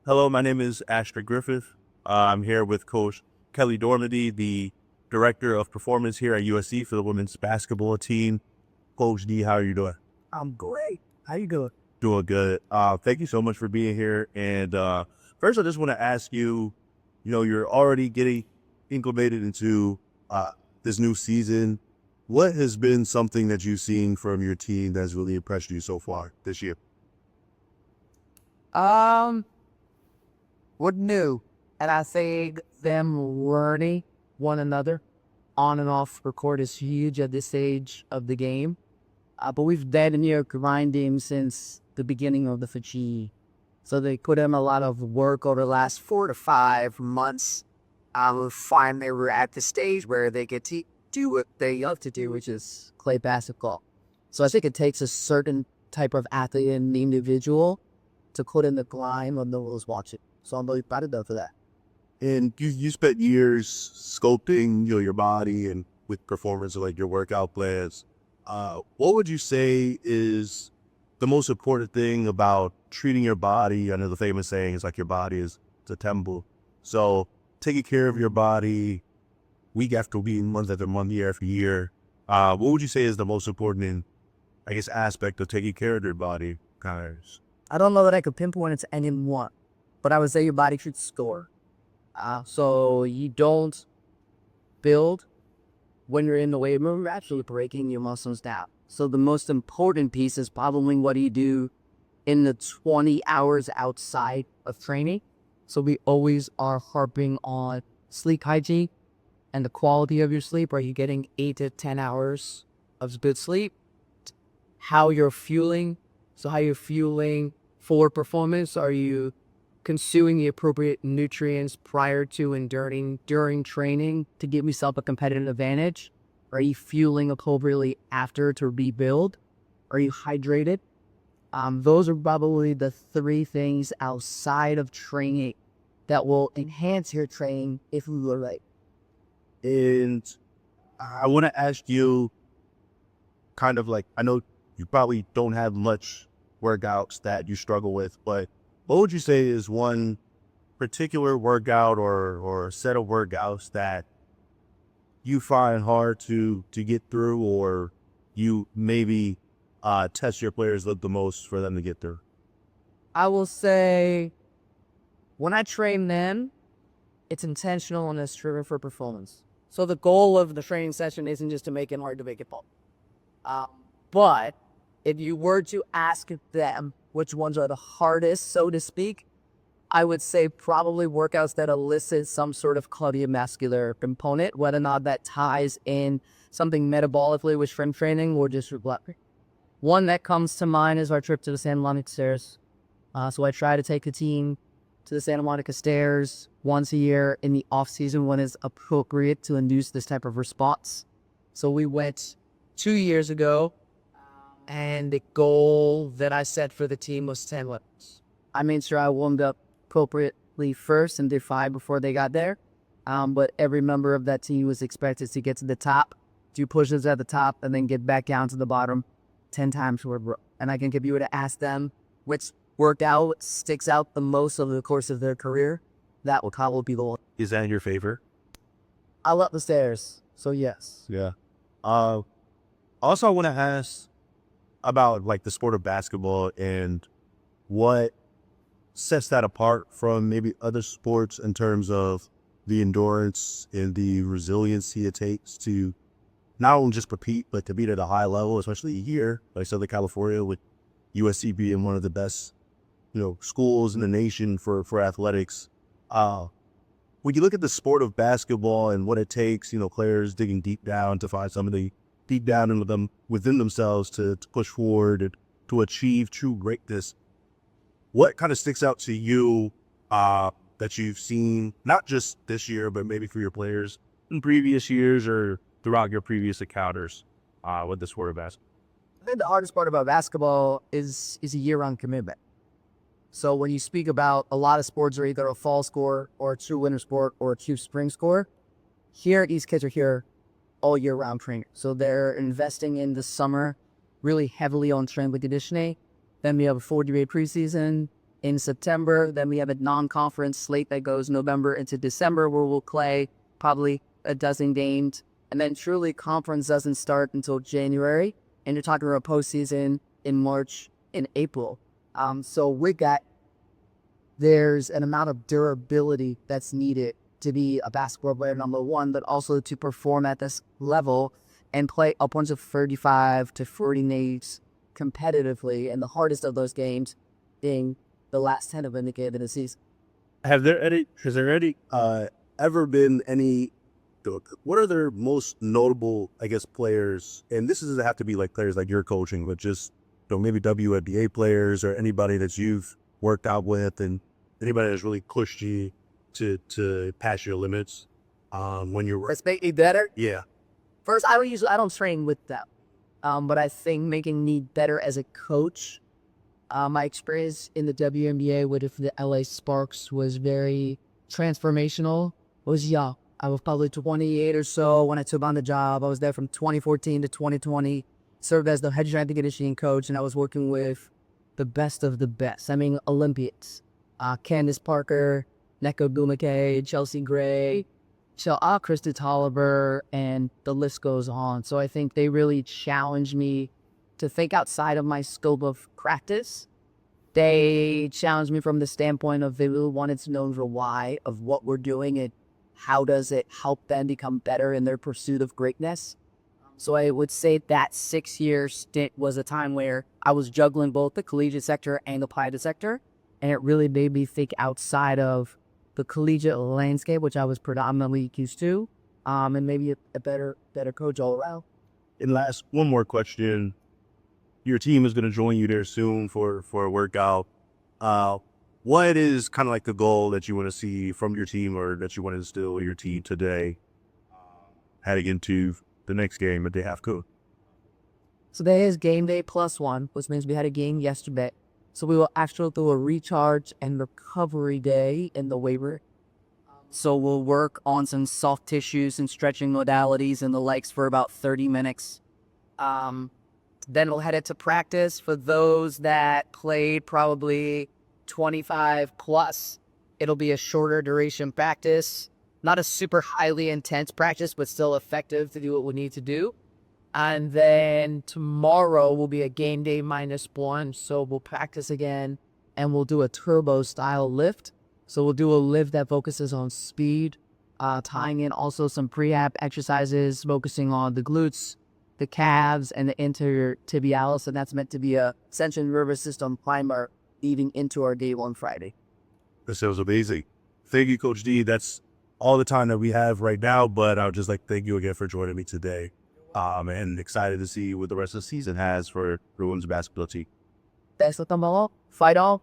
Hello, my name is Ashton Griffith. I'm here with Coach Kelly Dormandy, the Director of Performance here at USC for the women's basketball team. Coach D, how are you doing? I'm great. How you doing? Doing good. Thank you so much for being here. And first, I just want to ask you, you're already getting acclimated into this new season. What has been something that you've seen from your team that's really impressed you so far this year? Um, what new? And I think them learning one another on and off the court is huge at this stage of the game. But we've been here grinding since the beginning of the fatigue. So they put in a lot of work over the last 4 to 5 months. Finally, we're at the stage where they get to do what they love to do, which is play basketball. So I think it takes a certain type of athlete and individual to put in the grind on those watching. So I'm really proud of them for that. And you spent years sculpting, your body and with performance of like your workout plans. What would you say is the most important thing about treating your body? I know the famous saying is like your body is it's a temple. So taking care of your body week after week, month after month, year after year. What would you say is the most important, I guess, aspect of taking care of your body? Guys, I don't know that I could pinpoint it to any one, but I would say your body should score. So you don't build when you're in the weight room, you're actually breaking your muscles down. So the most important piece is probably what do you do in the 20 hours outside of training. So we always are harping on sleep hygiene and the quality of your sleep. Are you getting 8 to 10 hours of good sleep? How you're fueling. So how you're fueling for performance. Are you consuming the appropriate nutrients prior to and during training to give yourself a competitive advantage? Are you fueling appropriately after to rebuild? Are you hydrated? Those are probably the three things outside of training that will enhance your training if you were right. and I want to ask you, kind of like, I know you probably don't have much workouts that you struggle with, but what would you say is one particular workout or set of workouts that you find hard to get through, or you maybe test your players the most for them to get through? I will say when I train them, it's intentional and it's driven for performance. So the goal of the training session isn't just to make it hard to make it fun. But if you were to ask them which ones are the hardest, so to speak, I would say probably workouts that elicit some sort of cardiovascular component, whether or not that ties in something metabolically with strength training or just with blood. One that comes to mind is our trip to the Santa Monica Stairs. So I try to take the team to the Santa Monica Stairs once a year in the off season when it's appropriate to induce this type of response. So we went 2 years ago, and the goal that I set for the team was 10 levels. I made sure I warmed up appropriately first and did 5 before they got there. But every member of that team was expected to get to the top, do pushes at the top, and then get back down to the bottom 10 times per row. And I think if you were to ask them which workout sticks out the most over the course of their career, that would probably be the one. Is that your favorite? I love the stairs, so yes. Yeah. Uh, Also, I want to ask about like the sport of basketball and what sets that apart from maybe other sports in terms of the endurance and the resiliency it takes to not only just compete, but to beat at a high level, especially here, like Southern California, with USC being one of the best, schools in the nation for athletics. Uh, when you look at the sport of basketball and what it takes, players digging deep down to find some of the deep down into them within themselves to push forward and to achieve true greatness. What kind of sticks out to you that you've seen, not just this year, but maybe for your players in previous years or throughout your previous encounters with the sport of basketball? I think the hardest part about basketball is a year-round commitment. So when you speak about a lot of sports are either a fall score or a true winter sport or a true spring score, here these kids are here all year round training. So they're investing in the summer really heavily on strength and conditioning. Then we have a 4-day preseason, in September. Then we have a non-conference slate that goes November into December, where we'll play probably a dozen games. And then truly conference doesn't start until January. And you're talking about postseason in March and April. So with that, there's an amount of durability that's needed to be a basketball player, number one, but also to perform at this level and play upwards of 35 to 40 games competitively. And the hardest of those games being the last 10 of the game in the season. Has there ever been any, what are their most notable, I guess, players? And this doesn't have to be like players like you're coaching, but just, maybe WNBA players or anybody that you've worked out with and anybody that's really pushed you to pass your limits when you're Let's make me better. Yeah. First, I don't train with them, but I think making me better as a coach. My experience in the WNBA with the LA Sparks was very transformational. I was young. I was probably 28 or so when I took on the job. I was there from 2014 to 2020, served as the head strength and conditioning coach, and I was working with the best of the best. I mean, Olympians. Candace Parker, Neko Gumake, Chelsea Gray, Krista Tolliver, and the list goes on. So I think they really challenged me to think outside of my scope of practice. They challenged me from the standpoint of they really wanted to know the why of what we're doing and how does it help them become better in their pursuit of greatness. So I would say that 6-year stint was a time where I was juggling both the collegiate sector and the private sector. And it really made me think outside of the collegiate landscape, which I was predominantly used to, and maybe a better coach all around. And last, one more question. Your team is going to join you there soon for a workout. What is kind of like the goal that you want to see from your team or that you want to instill in your team today heading into the next game that they have to? So today is game day +1, which means we had a game yesterday. So we will actually do a recharge and recovery day in the waiver. So we'll work on some soft tissues and stretching modalities and the likes for about 30 minutes. Then we'll head into practice for those that played probably 25 plus. It'll be a shorter duration practice, not a super highly intense practice, but still effective to do what we need to do. And then tomorrow will be a game day -1. So we'll practice again and we'll do a turbo style lift. So we'll do a lift that focuses on speed, tying in also some prehab exercises, focusing on the glutes, the calves, and the anterior tibialis. And that's meant to be a central nervous system primer leading into our day 1 Friday. That sounds amazing. Thank you, Coach D. That's all the time that we have right now, but I would just like to thank you again for joining me today. And excited to see what the rest of the season has for women's basketball team. Thanks for the fight on.